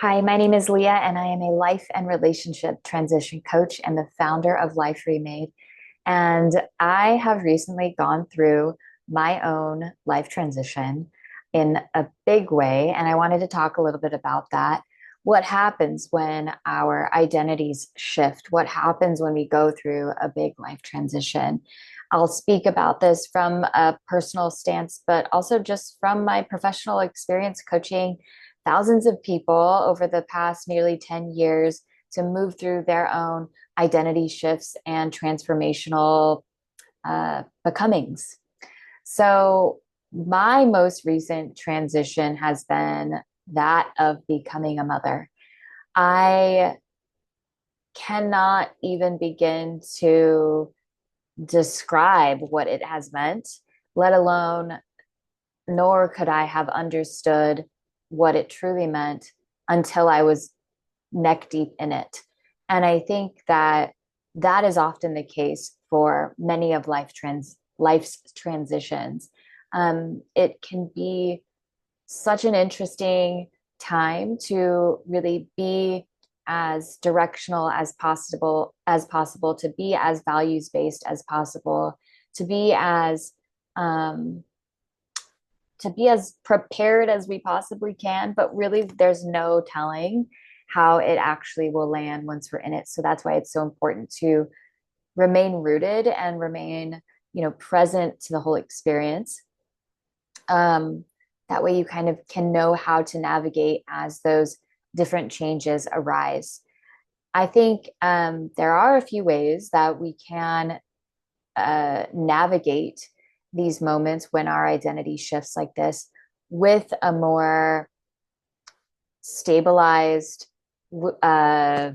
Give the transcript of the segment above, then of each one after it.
Hi, my name is Leah, and I am a life and relationship transition coach and the founder of Life Remade. And I have recently gone through my own life transition in a big way. And I wanted to talk a little bit about that. What happens when our identities shift? What happens when we go through a big life transition? I'll speak about this from a personal stance, but also just from my professional experience coaching thousands of people over the past nearly 10 years to move through their own identity shifts and transformational becomings. So, my most recent transition has been that of becoming a mother. I cannot even begin to describe what it has meant, let alone, nor could I have understood what it truly meant until I was neck deep in it. And I think that that is often the case for many of life's transitions. It can be such an interesting time to really be as directional as possible, to be as values based as possible, to be as um, to be as prepared as we possibly can, but really there's no telling how it actually will land once we're in it. So that's why it's so important to remain rooted and remain, present to the whole experience. Um, that way you kind of can know how to navigate as those different changes arise. I think there are a few ways that we can navigate these moments when our identity shifts like this with a more stabilized, uh,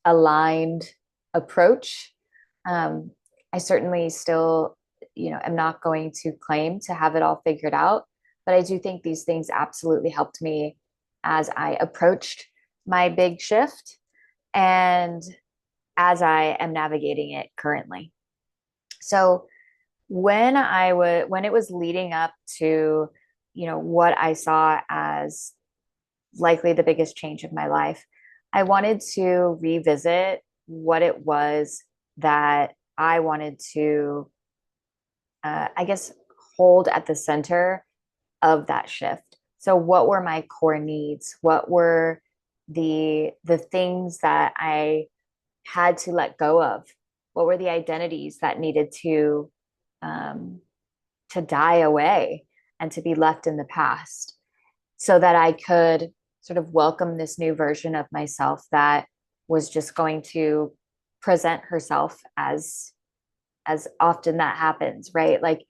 aligned approach. Um, I certainly still, am not going to claim to have it all figured out, but I do think these things absolutely helped me as I approached my big shift and as I am navigating it currently. So when it was leading up to, what I saw as likely the biggest change of my life, I wanted to revisit what it was that I wanted to, I guess, hold at the center of that shift. So, what were my core needs? What were the things that I had to let go of? What were the identities that needed um, to die away and to be left in the past, so that I could sort of welcome this new version of myself that was just going to present herself as often that happens, right? Like,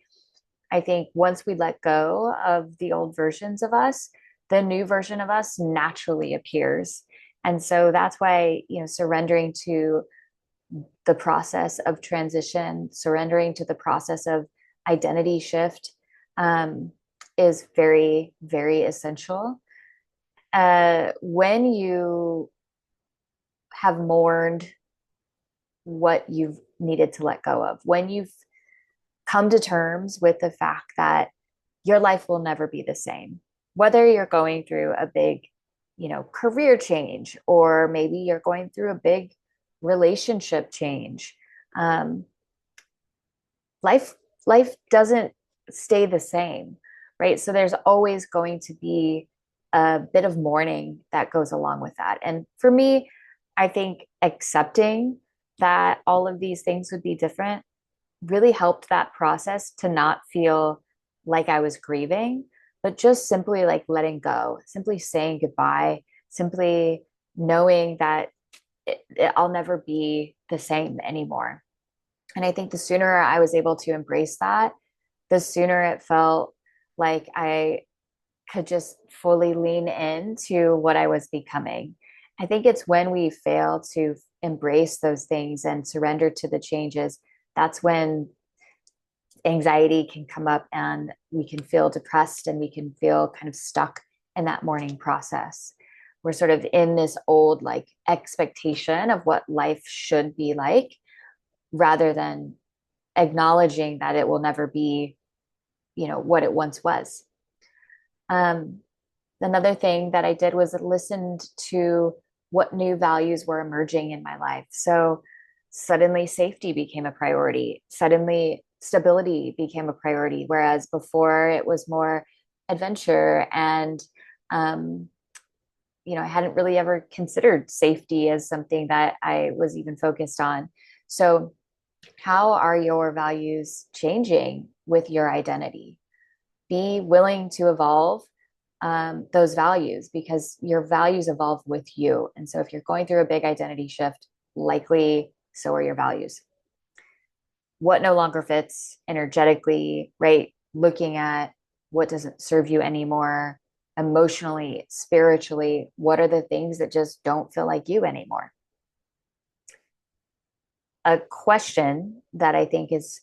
I think once we let go of the old versions of us, the new version of us naturally appears. And so that's why, surrendering to the process of transition, surrendering to the process of identity shift, um, is very, very essential. When you have mourned what you've needed to let go of, when you've come to terms with the fact that your life will never be the same, whether you're going through a big, career change, or maybe you're going through a big relationship change. Um, life life doesn't stay the same, right? So there's always going to be a bit of mourning that goes along with that. And for me, I think accepting that all of these things would be different really helped that process to not feel like I was grieving, but just simply like letting go, simply saying goodbye, simply knowing that I'll never be the same anymore. And I think the sooner I was able to embrace that, the sooner it felt like I could just fully lean into what I was becoming. I think it's when we fail to embrace those things and surrender to the changes, that's when anxiety can come up and we can feel depressed and we can feel kind of stuck in that mourning process. We're sort of in this old like expectation of what life should be like, rather than acknowledging that it will never be, what it once was. Um, Another thing that I did was listened to what new values were emerging in my life. So suddenly safety became a priority. Suddenly stability became a priority, whereas before it was more adventure and um, I hadn't really ever considered safety as something that I was even focused on. So, how are your values changing with your identity? Be willing to evolve those values because your values evolve with you. And so, if you're going through a big identity shift, likely so are your values. What no longer fits energetically, right? Looking at what doesn't serve you anymore emotionally, spiritually. What are the things that just don't feel like you anymore? A question that I think is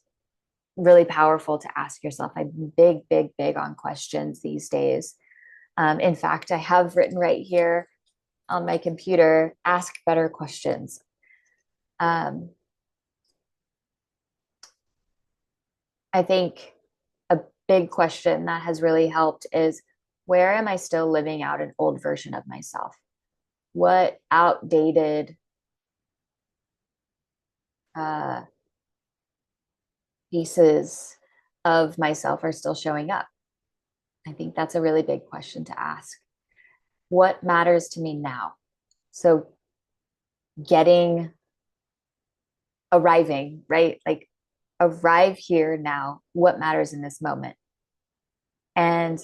really powerful to ask yourself. I'm big, big, big on questions these days. In fact, I have written right here on my computer, ask better questions. Um, I think a big question that has really helped is where am I still living out an old version of myself? What outdated uh, pieces of myself are still showing up? I think that's a really big question to ask. What matters to me now? So, getting, arriving, right? Like, arrive here now. What matters in this moment? And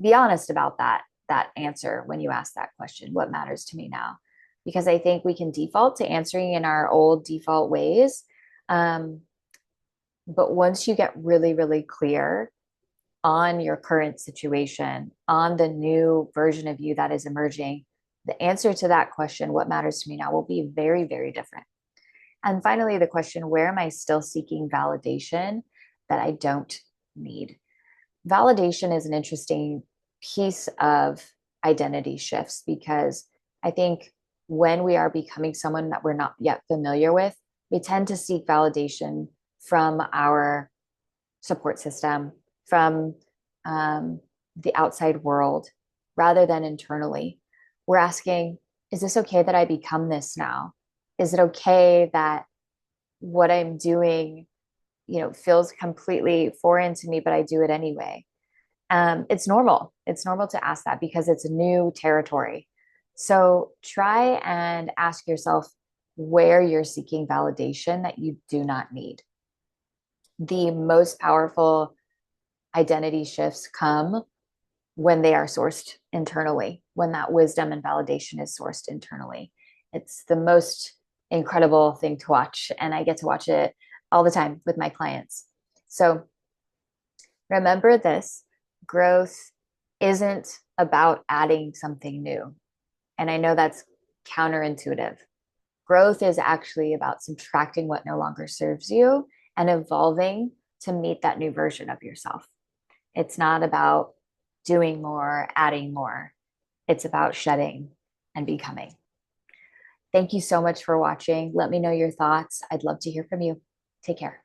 be honest about that answer when you ask that question, what matters to me now? Because I think we can default to answering in our old default ways. Um, but once you get really, really clear on your current situation, on the new version of you that is emerging, the answer to that question, what matters to me now, will be very, very different. And finally, the question, where am I still seeking validation that I don't need? Validation is an interesting piece of identity shifts because I think when we are becoming someone that we're not yet familiar with, we tend to seek validation from our support system, from the outside world, rather than internally. We're asking, is this okay that I become this now? Is it okay that what I'm doing, feels completely foreign to me, but I do it anyway? It's normal. It's normal to ask that because it's new territory. So try and ask yourself where you're seeking validation that you do not need. The most powerful identity shifts come when they are sourced internally, when that wisdom and validation is sourced internally. It's the most incredible thing to watch. And I get to watch it all the time with my clients. So remember this: growth isn't about adding something new. And I know that's counterintuitive. Growth is actually about subtracting what no longer serves you and evolving to meet that new version of yourself. It's not about doing more, adding more. It's about shedding and becoming. Thank you so much for watching. Let me know your thoughts. I'd love to hear from you. Take care.